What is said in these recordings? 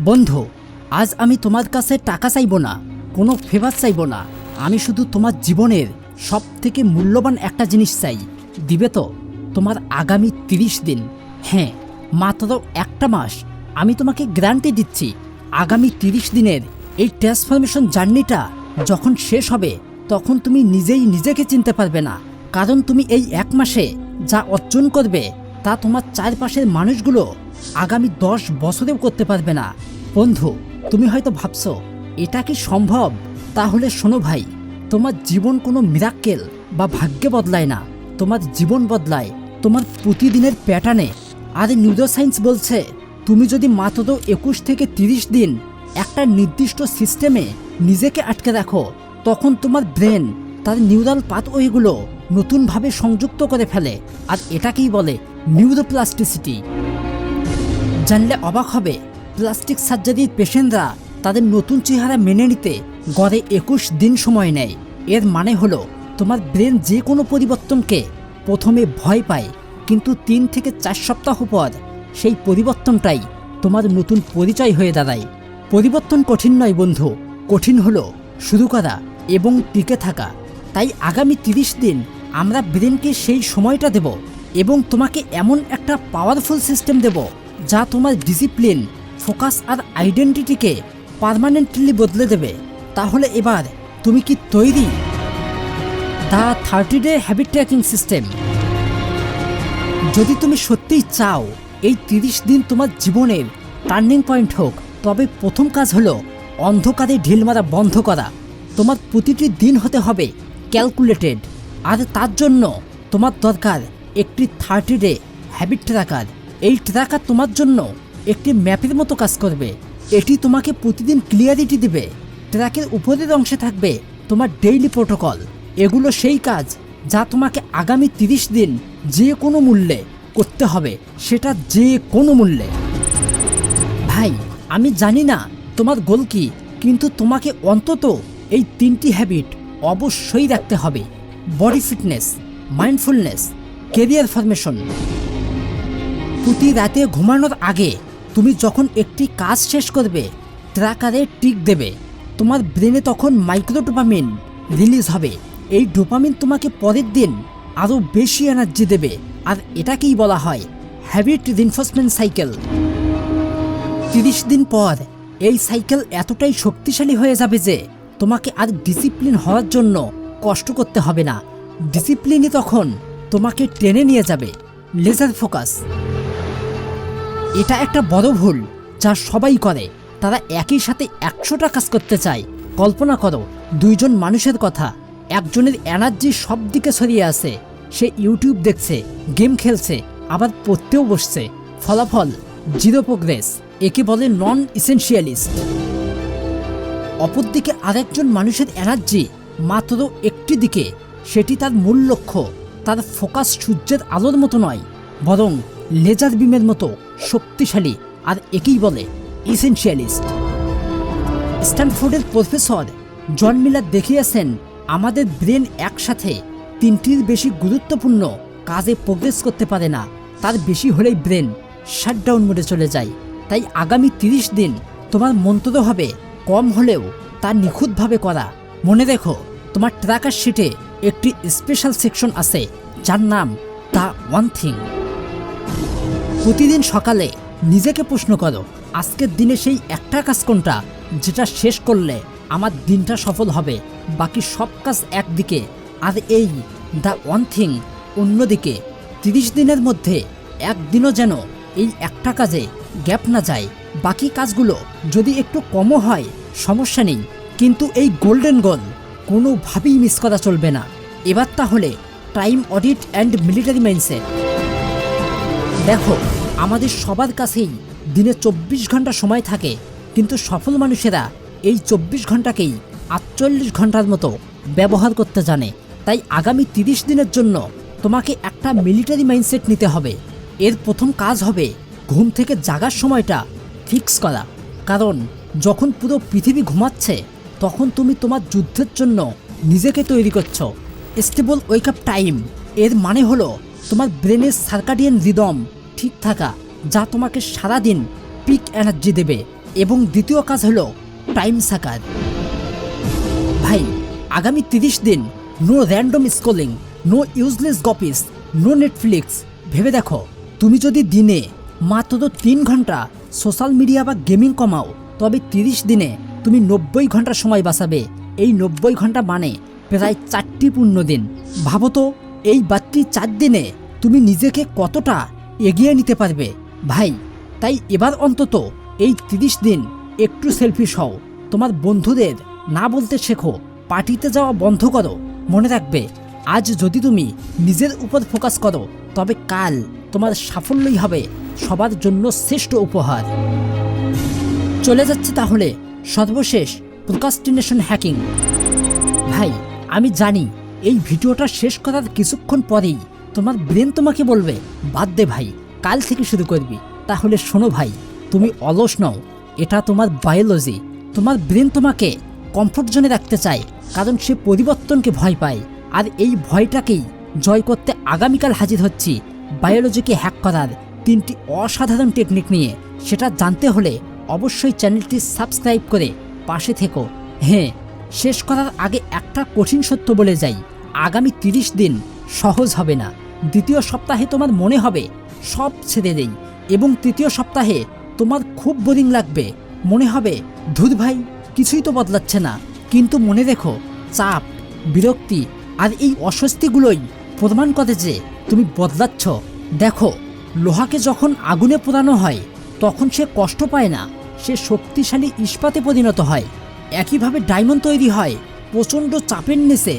বন্ধু, আজ আমি তোমার কাছে টাকা চাইব না, কোনো ফেভার চাইব না। আমি শুধু তোমার জীবনের সব থেকে মূল্যবান একটা জিনিস চাই। দিবে তো? তোমার আগামী 30 দিন, হ্যাঁ মাত্র একটা মাস। আমি তোমাকে গ্যারান্টি দিচ্ছি, আগামী 30 দিনের এই ট্রান্সফরমেশন জার্নিটা যখন শেষ হবে তখন তুমি নিজেই নিজেকে চিনতে পারবে না। কারণ তুমি এই এক মাসে যা অর্জন করবে তা তোমার চারপাশের মানুষগুলো আগামী 10 বছরেও করতে পারবে না। বন্ধু, তুমি হয়তো ভাবছো এটা কি সম্ভব? তাহলে শোনো ভাই, তোমার জীবন কোনো মিরাক্কেল বা ভাগ্যে বদলায় না, তোমার জীবন বদলায় তোমার প্রতিদিনের প্যাটার্নে। আর নিউরোসায়েন্স বলছে তুমি যদি মাত্র 21 থেকে 30 দিন একটা নির্দিষ্ট সিস্টেমে নিজেকে আটকে রাখো, তখন তোমার ব্রেন তার নিউরাল পাথওয়েগুলো নতুনভাবে সংযুক্ত করে ফেলে। আর এটাকেই বলে নিউরোপ্লাস্টিসিটি। জানলে অবাক হবে, প্লাস্টিক সার্জারির পেশেন্টরা তাদের নতুন চেহারা মেনে নিতে গড়ে 21 দিন সময় নেয়। এর মানে হলো তোমার ব্রেন যে কোনো পরিবর্তনকে প্রথমে ভয় পায়, কিন্তু 3 থেকে 4 সপ্তাহ পর সেই পরিবর্তনটাই তোমার নতুন পরিচয় হয়ে দাঁড়ায়। পরিবর্তন কঠিন নয় বন্ধু, কঠিন হলো শুরু করা এবং টিকে থাকা। তাই আগামী 30 দিন আমরা ব্রেনকে সেই সময়টা দেব এবং তোমাকে এমন একটা পাওয়ারফুল সিস্টেম দেব যা তোমার ডিসিপ্লিন, ফোকাস আর আইডেন্টিটিকে পার্মানেন্টলি বদলে দেবে। তাহলে এবার তুমি কি তৈরি? দ্য 30-ডে হ্যাবিট ট্র্যাকিং সিস্টেম। যদি তুমি সত্যিই চাও এই 30 দিন তোমার জীবনের টার্নিং পয়েন্ট হোক, তবে প্রথম কাজ হলো অন্ধকারে ঢিল মারা বন্ধ করা। তোমার প্রতিটি দিন হতে হবে ক্যালকুলেটেড, আর তার জন্য তোমার দরকার একটি 30-ডে হ্যাবিট ট্র্যাকার। এই ট্র্যাকার তোমার জন্য একটি ম্যাপের মতো কাজ করবে। এটি তোমাকে প্রতিদিন ক্লিয়ারিটি দেবে। ট্র্যাকের উপরের অংশে থাকবে তোমার ডেইলি প্রোটোকল। এগুলো সেই কাজ যা তোমাকে আগামী 30 দিন যে কোনো মূল্যে করতে হবে, সেটা যে কোনো মূল্যে। ভাই, আমি জানি না তোমার গোল কি, কিন্তু তোমাকে অন্তত এই 3টি হ্যাবিট অবশ্যই রাখতে হবে: body fitness, mindfulness, career formation. প্রতি রাতে ঘুমানোর আগে তুমি যখন একটি কাজ শেষ করবে, ট্র্যাকারে টিক দেবে, তোমার ব্রেনে তখন মাইক্রোডোপামিন রিলিজ হবে। এই ডোপামিন তোমাকে পরের দিন আরও বেশি এনার্জি দেবে, আর এটাকেই বলা হয় হ্যাবিট রিইনফোর্সমেন্ট সাইকেল। 30 দিন পর এই সাইকেল এতটাই শক্তিশালী হয়ে যাবে যে তোমাকে আর ডিসিপ্লিন হওয়ার জন্য কষ্ট করতে হবে না। ডিসিপ্লিনই তখন তোমাকে টেনে নিয়ে যাবে। Laser focus. এটা একটা বড় ভুল যা সবাই করে। তারা একই সাথে 100টা কাজ করতে চায়। কল্পনা করো, 2 জন মানুষের কথা। একজনের এনার্জি সব দিকে ছড়িয়ে আছে, সে ইউটিউব দেখছে, গেম খেলছে, আবার পড়তেও বসছে। ফলাফল জিরো প্রোগ্রেস। একে বলে নন ইসেনশিয়ালিস্ট। অপরদিকে আরেকজন মানুষের এনার্জি মাত্র একটি দিকে, সেটি তার মূল লক্ষ্য। তার ফোকাস সূর্যের আলোর মতো নয়, বরং লেজার বিমের মতো শক্তিশালী, আর একেই বলে ইসেনশিয়ালিস্ট। স্ট্যানফোর্ডের প্রফেসর জন মিলার দেখিয়েছেন, আমাদের ব্রেন একসাথে 3টির বেশি গুরুত্বপূর্ণ কাজে প্রোগ্রেস করতে পারে না। তার বেশি হলেই ব্রেন শাটডাউন মোডে চলে যায়। তাই আগামী 30 দিন তোমার মন্ত্র হবে কম হলেও তা নিখুঁতভাবে করা। মনে রেখো, তোমার ট্র্যাকার শিটে একটি স্পেশাল সেকশন আছে যার নাম দ্য ওয়ান থিং। প্রতিদিন সকালে নিজেকে প্রশ্ন করো, আজকের দিনে সেই একটা কাজ কোনটা যেটা শেষ করলে আমার দিনটা সফল হবে। বাকি সব কাজ একদিকে আর এই দ্য ওয়ান থিং অন্যদিকে। 30 দিনের মধ্যে একদিনও যেন এই একটা কাজে গ্যাপ না যায়। বাকি কাজগুলো যদি একটু কমও হয় সমস্যা নেই, কিন্তু এই গোল্ডেন গোল কোনোভাবেই মিস করা চলবে না। এবার তাহলে time audit and military mindset. দেখো, আমাদের সবার কাছেই দিনে 24 ঘন্টা সময় থাকে, কিন্তু সফল মানুষেরা এই 24 ঘন্টাকেই 48 ঘন্টার মতো ব্যবহার করতে জানে। তাই আগামী 30 দিনের জন্য তোমাকে একটা মিলিটারি মাইন্ডসেট নিতে হবে। এর প্রথম কাজ হবে ঘুম থেকে জাগার সময়টা ফিক্স করা। কারণ যখন পুরো পৃথিবী ঘুমাচ্ছে তখন তুমি তোমার যুদ্ধের জন্য নিজেকে তৈরি করছো। স্টেবল ওয়েক আপ টাইম এর মানে হলো তোমার ব্রেনের সার্কাডিয়ান রিদম ঠিক থাকা, যা তোমাকে সারাদিন পিক এনার্জি দেবে। এবং দ্বিতীয় কাজ হলো টাইম সাকার। ভাই, আগামী 30 দিন no random scrolling, no useless gossips, no Netflix. ভেবে দেখো, তুমি যদি দিনে মাত্র 3 ঘন্টা সোশ্যাল মিডিয়া বা গেমিং কমাও, তবে 30 দিনে তুমি 90 ঘন্টা সময় বাঁচাবে। এই 90 ঘন্টা মানে প্রায় 4টি পূর্ণ দিন। ভাবো তো, এই বাকি 4 দিনে তুমি নিজেকে কতটা এগিয়ে নিতে পারবে। ভাই, তাই এবার অন্তত এই 30 দিন একটু সেলফিশ হও, তোমার বন্ধুদের না বলতে শেখো, পার্টিতে যাওয়া বন্ধ করো। মনে রাখবে, আজ যদি তুমি নিজের উপর ফোকাস করো, তবে কাল তোমার সাফল্যই হবে সবার জন্য শ্রেষ্ঠ উপহার। চলে যাচ্ছে তাহলে সর্বশেষ প্রোক্রাস্টিনেশন হ্যাকিং। ভাই, আমি জানি এই ভিডিওটা শেষ করার কিছুক্ষণ পরেই তোমার ব্রেন তোমাকে বলবে বাদ দে ভাই, কাল থেকে শুরু করবি। তাহলে শোনো ভাই, তুমি অলস নও, এটা তোমার বায়োলজি। তোমার ব্রেন তোমাকে কমফোর্ট জোনে রাখতে চায়, কারণ সে পরিবর্তনকে ভয় পায়। আর এই ভয়টাকেই জয় করতে আগামীকাল হাজির হচ্ছি বায়োলজিকে হ্যাক করার 3টি অসাধারণ টেকনিক নিয়ে। সেটা জানতে হলে অবশ্যই চ্যানেলটি সাবস্ক্রাইব করে পাশে থেকো। হ্যাঁ, শেষ করার আগে একটা কঠিন সত্য বলে যাই, আগামী 30 দিন সহজ হবে না। দ্বিতীয় সপ্তাহে তোমার মনে হবে সব ছেড়ে দেই, এবং তৃতীয় সপ্তাহে তোমার খুব বোরিং লাগবে, মনে হবে ধুর ভাই, কিছুই তো বদলাচ্ছে না। কিন্তু মনে রেখো, চাপ, বিরক্তি আর এই অস্বস্তিগুলোই প্রমাণ করে যে তুমি বদলাচ্ছ। দেখো, লোহাকে যখন আগুনে পোড়ানো হয় তখন সে কষ্ট পায় না, সে শক্তিশালী ইস্পাতে পরিণত হয়। একইভাবে ডায়মন্ড তৈরি হয় প্রচণ্ড চাপের নিচে।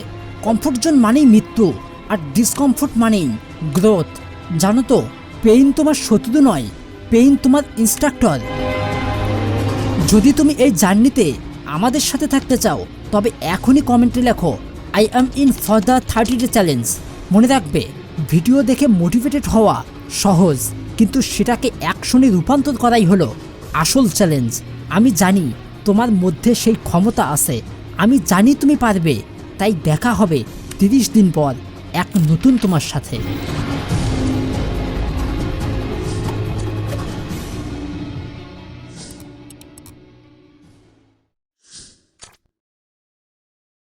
কমফোর্ট জোন মানেই মৃত্যু, আর ডিসকমফোর্ট মানেই গ্রোথ। জানো তো, পেইন তোমার শত্রু নয়, পেইন তোমার ইনস্ট্রাক্টর। যদি তুমি এই জার্নিতে আমাদের সাথে থাকতে চাও, তবে এখনই কমেন্টে লেখো I am in for the 30 day challenge. মনে রাখবে, ভিডিও দেখে মোটিভেটেড হওয়া সহজ, কিন্তু সেটাকে অ্যাকশনে রূপান্তর করাই হলো আসল চ্যালেঞ্জ। আমি জানি তোমার মধ্যে সেই ক্ষমতা আছে, আমি জানি তুমি পারবে। তাই দেখা হবে 30 দিন পর এক নতুন তোমার সাথে।